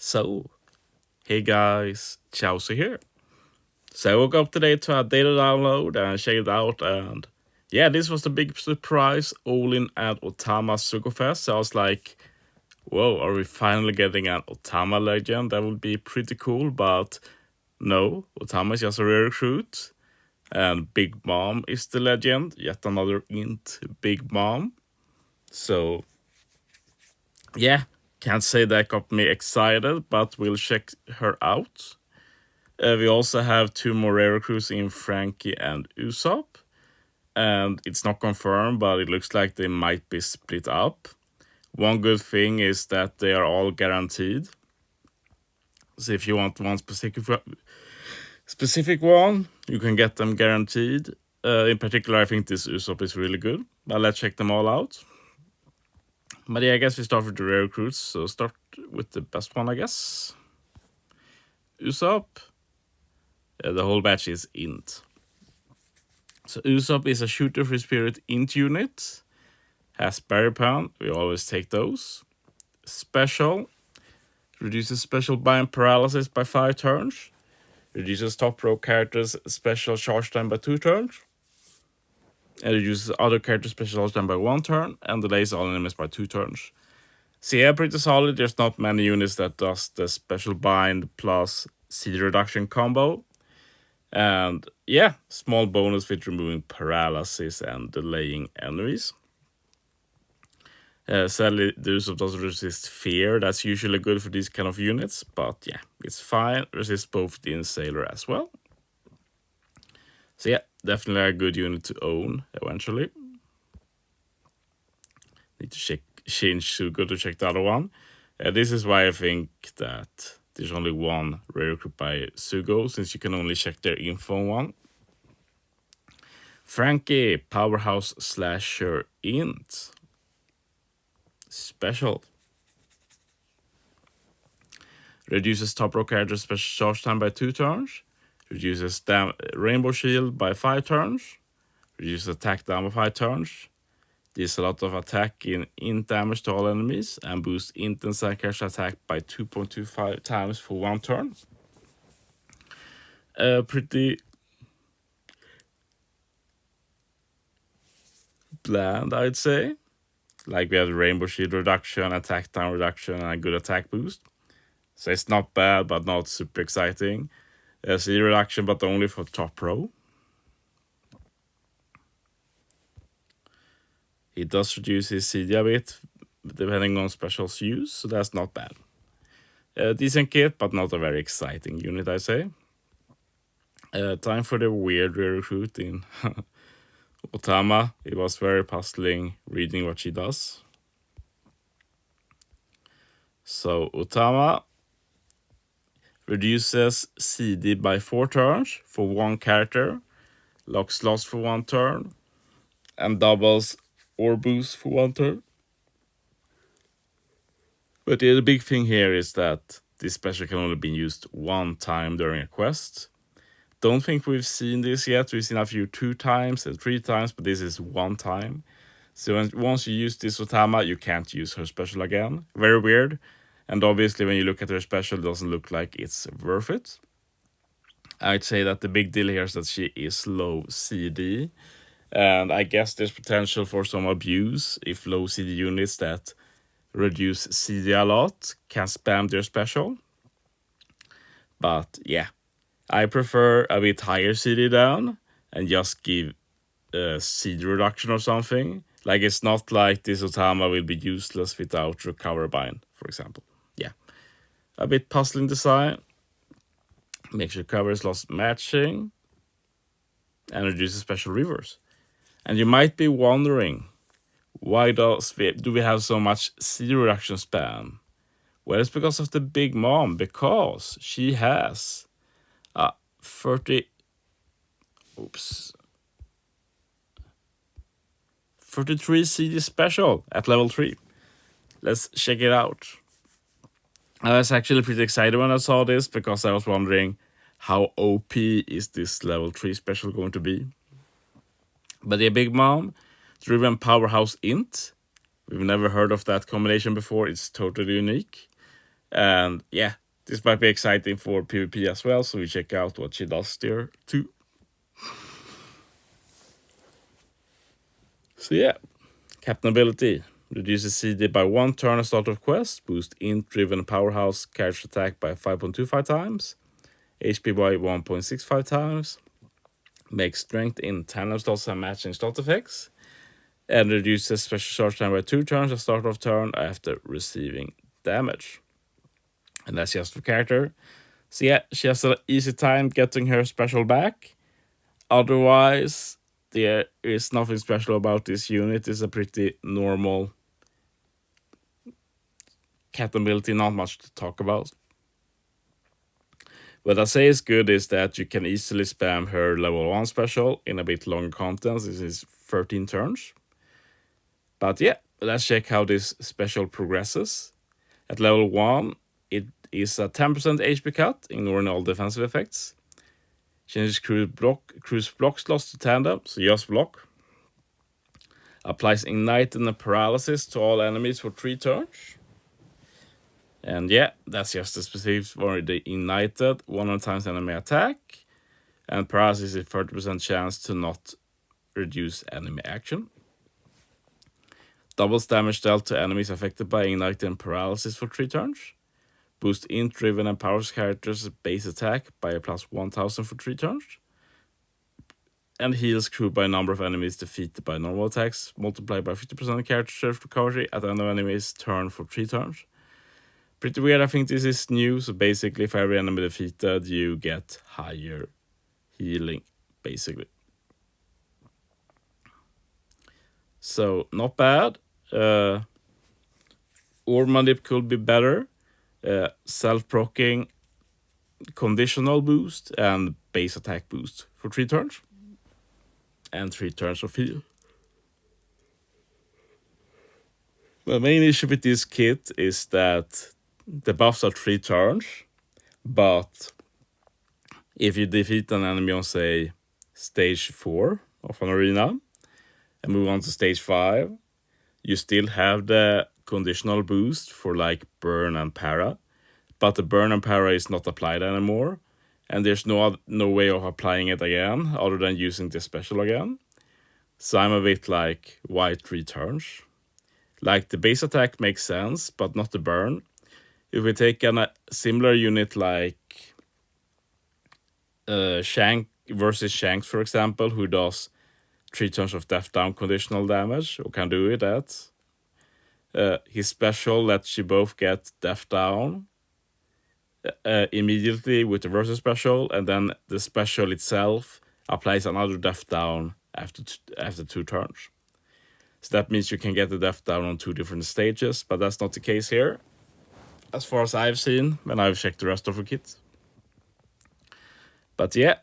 So, hey guys, Chauzu here. So I woke up today to a data download and checked it out, and yeah, this was the big surprise. Olin and Otama Sugofest. So I was like, whoa, are we finally getting an Otama legend? That would be pretty cool, but no, Otama is just a rare recruit, and Big Mom is the legend. Yet another INT Big Mom. So yeah, can't say that got me excited, but we'll check her out. We also have two more rare recruits in Frankie and Usopp. And it's not confirmed, but it looks like they might be split up. One good thing is that they are all guaranteed. So if you want one specific one, you can get them guaranteed. In particular, I think this Usopp is really good. But let's check them all out. But yeah, I guess we start with the rare recruits. So start with the best one, I guess. Usopp. The whole batch is INT. So Usopp is a shooter free spirit INT unit. Has berry pound, we always take those. Special. Reduces special bind paralysis by 5 turns. Reduces top row characters special charge time by 2 turns. And reduces other characters special charge time by 1 turn. And delays all enemies by 2 turns. So yeah, pretty solid. There's not many units that does the special bind plus CD reduction combo. And yeah, small bonus with removing paralysis and delaying enemies. Sadly, the Usopp doesn't resist fear. That's usually good for these kind of units, but yeah, it's fine. Resists both the Sailor as well. So yeah, definitely a good unit to own eventually. Need to change Sugo to check the other one. This is why I think that there's only one rare recruit by Sugo, since you can only check their info on one. Frankie, Powerhouse Slasher INT. Special. Reduces top row character special charge time by 2 turns. Reduces Rainbow Shield by 5 turns. Reduces attack down by 5 turns. Deals a lot of attack in INT damage to all enemies. And boosts INT and side character attack by 2.25 times for 1 turn. Pretty bland, I'd say. Like we have the Rainbow Shield reduction, attack down reduction, and a good attack boost. So it's not bad, but not super exciting. CD reduction, but only for top row. He does reduce his CD a bit, depending on specials use, so that's not bad. Decent kit, but not a very exciting unit, I say. Time for the weird recruit in Otama. It was very puzzling reading what she does. So Otama reduces CD by 4 turns for 1 character, locks lost for 1 turn, and doubles or boost for 1 turn. But the big thing here is that this special can only be used 1 time during a quest. Don't think we've seen this yet. We've seen a few 2 times and 3 times, but this is 1 time. So once you use this Otama, you can't use her special again. Very weird. And obviously when you look at her special, it doesn't look like it's worth it. I'd say that the big deal here is that she is low CD. And I guess there's potential for some abuse if low CD units that reduce CD a lot can spam their special. But yeah, I prefer a bit higher CD down and just give CD reduction or something. Like it's not like this Otama will be useless without recover bind, for example. Yeah, a bit puzzling design. Makes recovery loss matching and reduces special reverse. And you might be wondering, why do we have so much CD reduction spam? Well, it's because of the Big Mom, because she has a 33 CD special at level 3. Let's check it out. I was actually pretty excited when I saw this because I was wondering how OP is this level 3 special going to be. But the Big Mom, driven Powerhouse INT. We've never heard of that combination before. It's totally unique. And yeah, this might be exciting for PvP as well, so we check out what she does there too. So yeah, Captain ability. Reduces CD by 1 turn at start of quest. Boost int driven powerhouse character attack by 5.25 times. HP by 1.65 times. Makes strength in tandem slots and matching slot effects. And reduces special charge time by 2 turns at start of turn after receiving damage. And that's just for character. So yeah, she has an easy time getting her special back. Otherwise, there is nothing special about this unit. It's a pretty normal capability, not much to talk about. What I say is good is that you can easily spam her level 1 special in a bit longer content. This is 13 turns. But yeah, let's check how this special progresses. At level 1, it is a 10% HP cut, ignoring all defensive effects. Changes cruise block slots to tandem, so just block. Applies Ignite and Paralysis to all enemies for 3 turns. And yeah, that's just the specific for the Ignited, 100 times enemy attack. And Paralysis is 30% chance to not reduce enemy action. Doubles damage dealt to enemies affected by Ignite and Paralysis for 3 turns. Boost int driven and powers characters' base attack by a plus 1000 for 3 turns. And heals crew by number of enemies defeated by normal attacks, multiplied by 50% character surf recovery at the end of enemy's turn for 3 turns. Pretty weird, I think this is new, so basically for every enemy defeated, you get higher healing, basically. So, not bad. Orb Manip could be better. Self-proccing, conditional boost, and base attack boost for 3 turns. And 3 turns of heal. The main issue with this kit is that the buffs are 3 turns, but if you defeat an enemy on, say, stage 4 of an arena, and move on to stage 5, you still have the conditional boost for like burn and para, but the burn and para is not applied anymore, and there's no way of applying it again other than using the special again. So I'm a bit like, why 3 turns? Like, the base attack makes sense, but not the burn. If we take a similar unit like Shank versus Shanks, for example, who does 3 turns of death down conditional damage, or can do it at, his special lets you both get death down immediately with the versus special, and then the special itself applies another death down after 2 turns. So that means you can get the death down on 2 different stages, but that's not the case here, as far as I've seen when I've checked the rest of the kit. But yeah,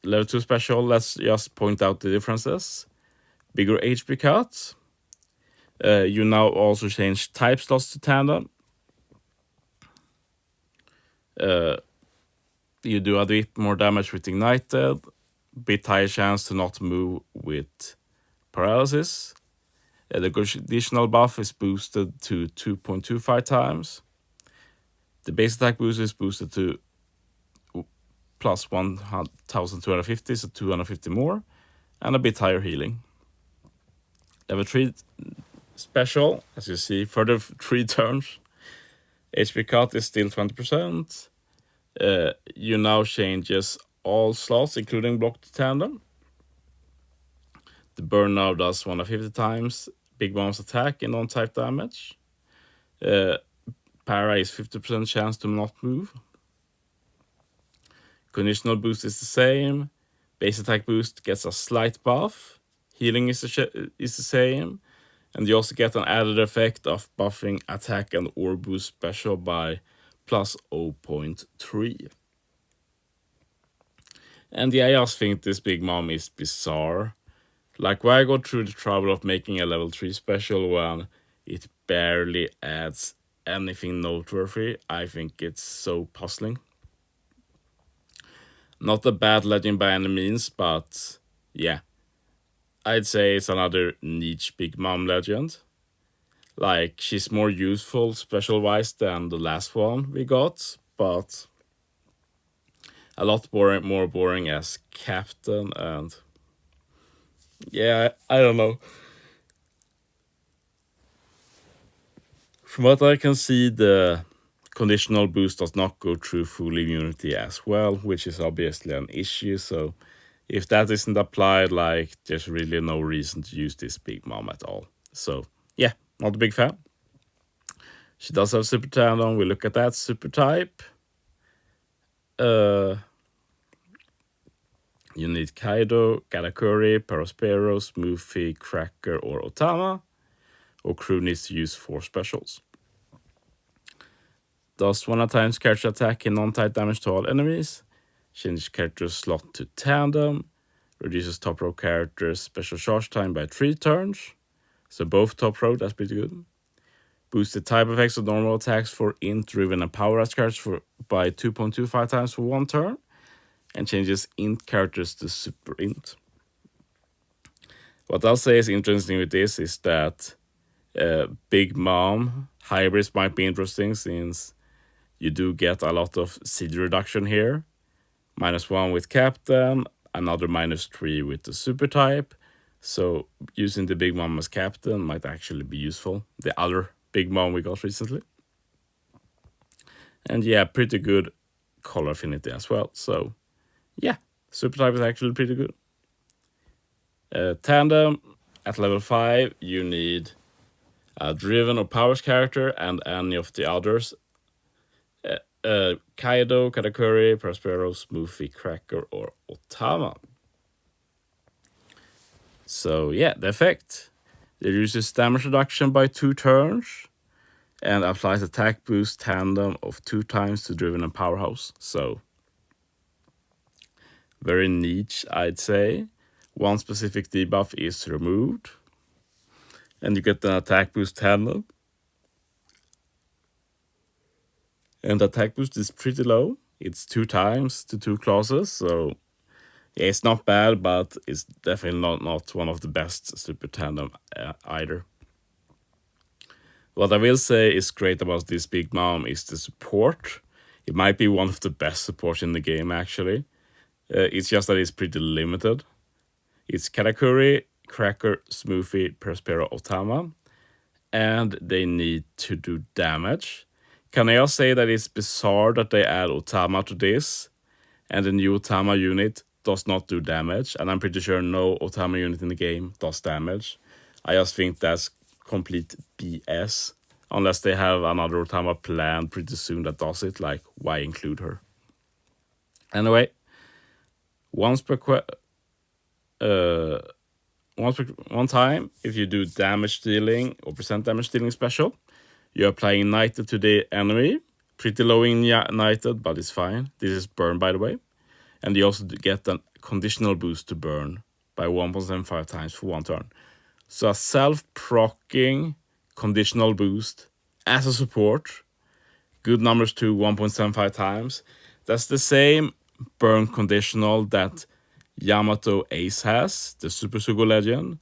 level 2 special, let's just point out the differences. Bigger HP cut. You now also change type slots to tandem. You do a bit more damage with Ignited. Bit higher chance to not move with Paralysis. The additional buff is boosted to 2.25 times. The base attack boost is boosted to plus 1250, so 250 more. And a bit higher healing. Level 3 special, as you see, further 3 turns. HP cut is still 20%. You now changes all slots, including block to tandem. The burn now does 150 times Big Mom's attack and non-type damage. Para is 50% chance to not move. Conditional boost is the same. Base attack boost gets a slight buff. Healing is the same. And you also get an added effect of buffing attack and orb boost special by plus 0.3. And yeah, I just think this Big Mom is bizarre. Like, why go through the trouble of making a level 3 special when it barely adds anything noteworthy? I think it's so puzzling. Not a bad legend by any means, but yeah. I'd say it's another niche Big Mom legend. Like, she's more useful special-wise than the last one we got, but a lot more boring as captain, and yeah, I don't know. From what I can see, the conditional boost does not go through full immunity as well, which is obviously an issue. So if that isn't applied, like, there's really no reason to use this Big Mom at all. So yeah, not a big fan. She does have super tandem. We look at that super type. You need Kaido, Katakuri, Perospero, Smoothie, Cracker, or Otama. Or crew needs to use 4 specials. Does 1 at times character attack and non-type damage to all enemies. Change character slot to tandem. Reduces top row characters' special charge time by 3 turns. So both top row, that's pretty good. Boosts the type effects of normal attacks for int, driven, and power as characters by 2.25 times for 1 turn. And changes int characters to super int. What I'll say is interesting with this is that Big Mom hybrids might be interesting, since you do get a lot of CD reduction here. -1 with captain, another -3 with the super type. So using the Big Mom as captain might actually be useful. The other Big Mom we got recently. And yeah, pretty good color affinity as well. So yeah, super type is actually pretty good. Tandem, at level 5, you need a driven or powers character and any of the others. Kaido, Katakuri, Prospero, Smoothie, Cracker, or Otama. So yeah, the effect. It reduces damage reduction by 2 turns and applies attack boost tandem of 2 times to driven and powerhouse. So very niche, I'd say. One specific debuff is removed. And you get an attack boost tandem. And the attack boost is pretty low. It's 2 times to 2 clauses, so yeah, it's not bad, but it's definitely not one of the best super tandem either. What I will say is great about this Big Mom is the support. It might be one of the best supports in the game, actually. It's just that it's pretty limited. It's Katakuri, Cracker, Smoothie, Prospero, Otama, and they need to do damage. Can I also say that it's bizarre that they add Otama to this, and the new Otama unit does not do damage, and I'm pretty sure no Otama unit in the game does damage. I just think that's complete BS, unless they have another Otama planned pretty soon that does it. Like, why include her? Anyway, one time, if you do damage dealing or percent damage dealing special, you're applying Ignited to the enemy. Pretty low in Ignited, but it's fine. This is burn, by the way. And you also get a conditional boost to burn by 1.75 times for 1 turn. So a self-proccing conditional boost as a support. Good numbers to 1.75 times. That's the same burn conditional that Yamato Ace has, the Super Sugo Legend.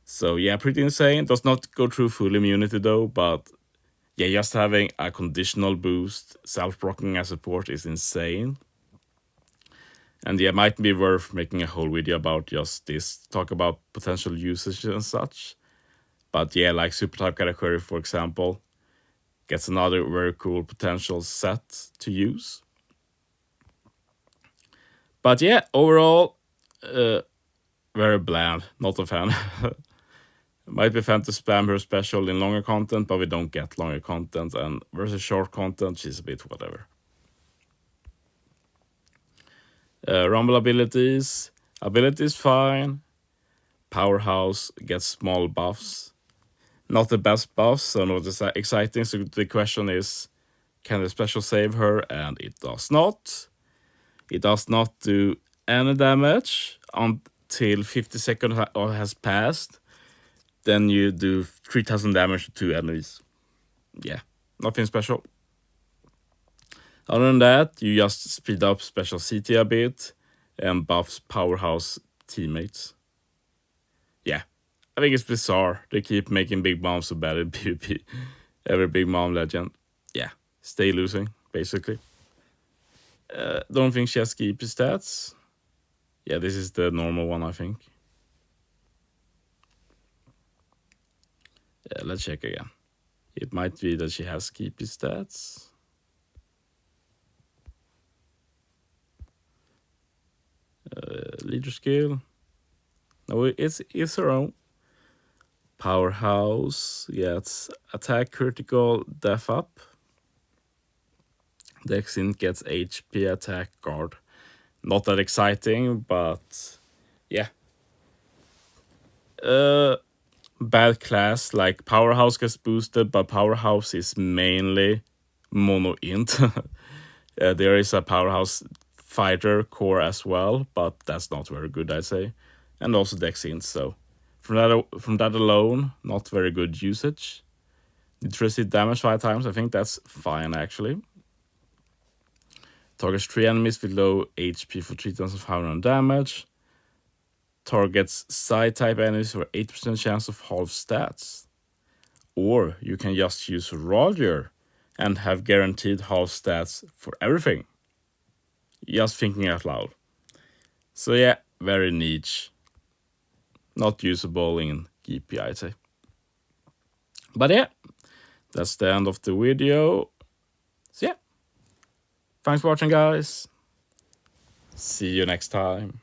So yeah, pretty insane. Does not go through full immunity though, but yeah, just having a conditional boost, self-proccing as support is insane. And yeah, it might be worth making a whole video about just this, talk about potential usage and such. But yeah, like Super Type Katakuri, for example, gets another very cool potential set to use. But yeah, overall, very bland, not a fan. Might be fun to spam her special in longer content, but we don't get longer content, and versus short content, she's a bit whatever. Rumble abilities. Abilities fine. Powerhouse gets small buffs. Not the best buffs, so not exciting. So the question is, can the special save her? And it does not. It does not do any damage until 50 seconds has passed. Then you do 3000 damage to 2 enemies. Yeah, nothing special. Other than that, you just speed up special CT a bit and buffs powerhouse teammates. Yeah, I think it's bizarre. They keep making Big Mom so bad in PvP. Every Big Mom legend. Yeah, stay losing, basically. Don't think she has keep stats. Yeah, this is the normal one, I think. Yeah, let's check again. It might be that she has keep stats. Leader skill. No, it's her own. Powerhouse. Yeah, it's attack, critical, def up. Dex int gets HP, attack, guard. Not that exciting, but yeah. Bad class, like Powerhouse gets boosted, but Powerhouse is mainly mono int. There is a Powerhouse fighter core as well, but that's not very good, I'd say. And also Dex int, so from that alone, not very good usage. Intrusive damage 5 times, I think that's fine actually. Targets 3 enemies with low HP for 3,500 damage. Targets side type enemies for 8% chance of half stats. Or you can just use Roger and have guaranteed half stats for everything. Just thinking out loud. So yeah, very niche. Not usable in GP, I'd say. But yeah, that's the end of the video. So yeah, thanks for watching, guys. See you next time.